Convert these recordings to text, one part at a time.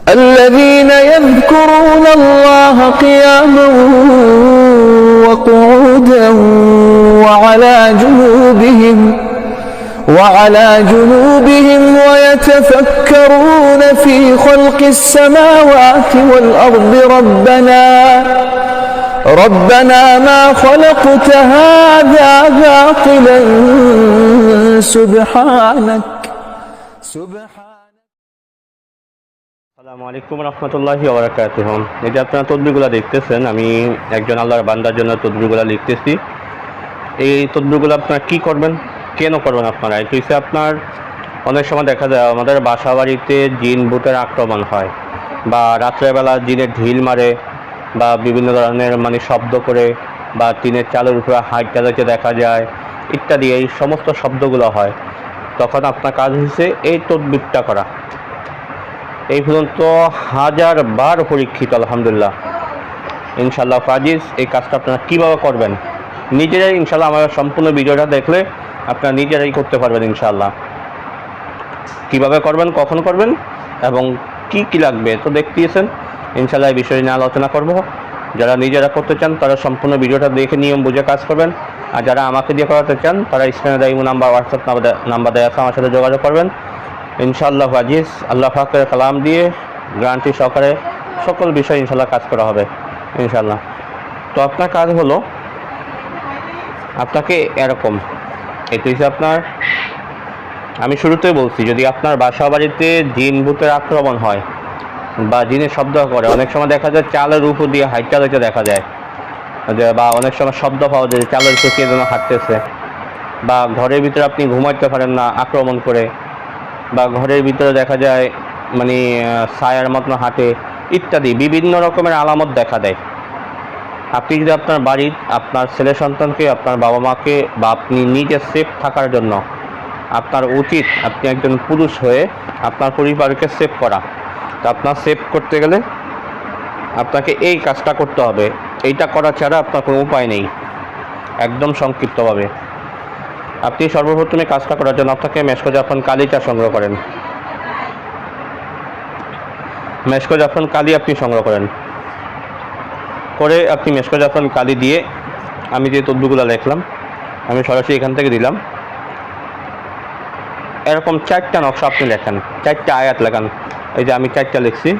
الذين يذكرون الله قياما وقعودا وعلى جنوبهم ويتفكرون في خلق السماوات والأرض ربنا ما خلقت هذا باطلا سبحانك আসসালামু আলাইকুম রহমতুল্লাহি ওয়া বারাকাতুহু। এই যে আপনারা তদবিরগুলো দেখতেছেন, আমি একজন আল্লাহর বান্দার জন্য তদবিরগুলো লিখতেছি। এই তদবিরগুলো আপনারা কী করবেন, কেন করবেন আপনারা? এটা হচ্ছে আপনার অনেক সময় দেখা যায় আমাদের বাসা বাড়িতে জিন ভূতের আক্রমণ হয়, বা রাত্রেবেলা জিনের ঢিল মারে, বা বিভিন্ন ধরনের শব্দ করে, বা টিনের চালের উপরে হাইটটা যাইতে দেখা যায় ইত্যাদি, এই সমস্ত শব্দগুলো হয়। তখন আপনার কাজ হচ্ছে এই তদবিরটা করা। এই পর্যন্ত 1000 বার পরীক্ষিত, আলহামদুলিল্লাহ, ইনশাল্লাহ ফাজিজ। এই কাজটা আপনারা কীভাবে করবেন নিজেরাই, ইনশাল্লাহ আমার সম্পূর্ণ ভিডিওটা দেখলে আপনারা নিজেরাই করতে পারবেন ইনশাল্লাহ। কীভাবে করবেন, কখন করবেন এবং কি কি লাগবে তো দেখতেছেন। ইনশাল্লাহ এই বিষয় নিয়ে আলোচনা করব। যারা নিজেরা করতে চান তারা সম্পূর্ণ ভিডিওটা দেখে নিয়ম বুঝে কাজ করবেন, আর যারা আমাকে দিয়ে করাতে চান তারা স্ক্রিনে দেওয়া নাম্বার, হোয়াটসঅ্যাপ নাম্বার দেওয়া আছে, আমার সাথে যোগাযোগ করবেন ইনশাআল্লাহ আজিজ। আল্লাহ পাকের কালাম দিয়ে গ্যারান্টি সহকারে সকল বিষয় ইনশাআল্লাহ কাজ করা হবে ইনশাআল্লাহ। তো আপনার কাজ হলো, আপনাকে এরকম, এটা হচ্ছে আপনার, আমি শুরুতেই বলছি, যদি আপনার বাসা বাড়িতে জিন ভূতের আক্রমণ হয় বা জিনের শব্দ করে, অনেক সময় দেখা যায় চালের উপর দিয়ে হাইটটা হইতে দেখা যায়, বা অনেক সময় শব্দ পাওয়া যায় চালের উপর কে যেন হাঁটতেছে, বা ঘরের ভিতরে আপনি ঘুমাইতে পারেন না আক্রমণ করে, বা ঘরের ভিতরে দেখা যায় ছায়ার মতন হাঁটে ইত্যাদি বিভিন্ন রকমের আলামত দেখা দেয়। আপনি যদি আপনার বাড়ির আপনার ছেলে সন্তানকে, আপনার বাবা মাকে, বা আপনি নিজে সেফ থাকার জন্য আপনার উচিত, আপনি একজন পুরুষ হয়ে আপনার পরিবারকে সেভ করা। তো আপনার সেভ করতে গেলে আপনাকে এই কাজটা করতে হবে। এইটা করা ছাড়া আপনার কোনো উপায় নেই। একদম সংক্ষিপ্তভাবে আপনি সর্বপ্রথমে কাজটা করার জন্য আপনাকে মেশকো জাফরান কালিটা সংগ্রহ করেন। মেশকো জাফরান কালি আপনি সংগ্রহ করেন করে আপনি মেশকো জাফরান কালি দিয়ে, আমি যে তদবিরগুলো লিখলাম আমি সরাসরি এখান থেকে দিলাম, এরকম 4টা নকশা আপনি লেখেন, 4টা আয়াত লেখান। এই যে আমি 4টা লিখছি,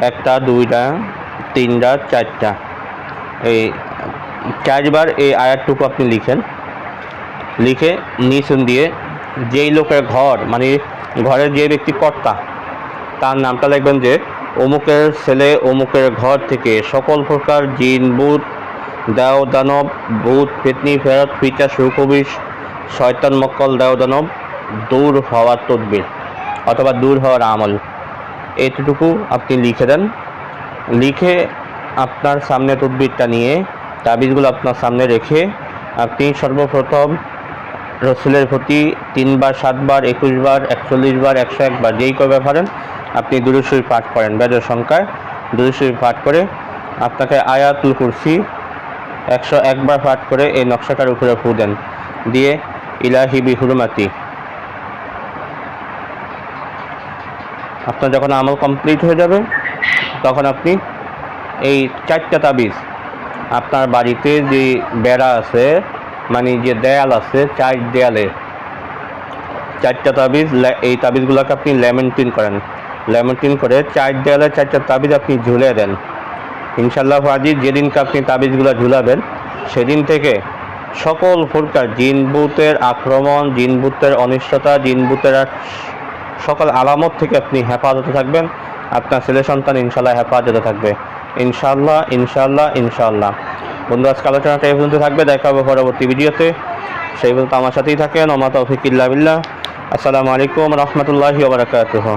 1টা 2টা 3টা 4টা, এই 4বার এই আয়াতটুকু আপনি লিখেন। লিখে নিচুন দিয়ে যেই লোকের ঘর, ঘরের যে ব্যক্তি কর্তা, তার নামটা লিখবেন যে অমুকের ছেলে অমুকের ঘর থেকে সকল প্রকার জিন ভূত দেও দানব, ভূত পেতনি ফেরত পিচা সুকবিশ শয়তান মক্কল দেও দানব দূর হওয়ার তদবির অথবা দূর হওয়ার আমল, এইটুকু আপনি লিখে দেন। লিখে আপনার সামনে তদবিরটা নিয়ে তাবিজগুলো আপনার সামনে রেখে আপনি সর্বপ্রথম রসুলের প্রতি 3 বার 7 বার 21 বার 41 বার 101 বার যেই কবে পারেন আপনি দুরূদ শরীফ পাঠ করেন। বেজোড় সংখ্যায় দুরূদ শরীফ পাঠ করে আপনাকে আয়াতুল কুরসি 101 বার পাঠ করে এই নকশাটার উপরে ফু দেন, দিয়ে ইলাহি বিহুরমাতি। আপনার যখন আমল কমপ্লিট হয়ে যাবে তখন আপনি এই 4টা তাবিজ আপনার বাড়িতে যে বেড়া আছে, যে দেয়াল আছে, 4 দেয়ালে 4টা তাবিজ, এই তাবিজগুলোকে আপনি লেমেন্টিন করেন। লেমেন্টিন করে 4 দেয়ালে 4টা তাবিজ আপনি ঝুলে দেন ইনশাআল্লাহ আজিজ। যেদিনকে আপনি তাবিজগুলো ঝুলাবেন সেদিন থেকে সকল প্রকার জিন ভূতের আক্রমণ, জিন ভূতের অনিষ্টতা, জিন ভূতের সকল আলামত থেকে আপনি হেফাজতে থাকবেন। আপনার ছেলে সন্তান ইনশাআল্লাহ হেফাজতে থাকবে ইনশাআল্লাহ ইনশাআল্লাহ ইনশাআল্লাহ। বন্ধু, আজকে আলোচনাটা এই পর্যন্ত থাকবে। দেখা হবে পরবর্তী ভিডিওতে। সেই পর্যন্ত আমার সাথেই থাকেন। ওমা তৌফিক ইল্লা বিল্লাহ। আসসালামু আলাইকুম রহমতুল্লাহি ওয়া বারাকাতুহু।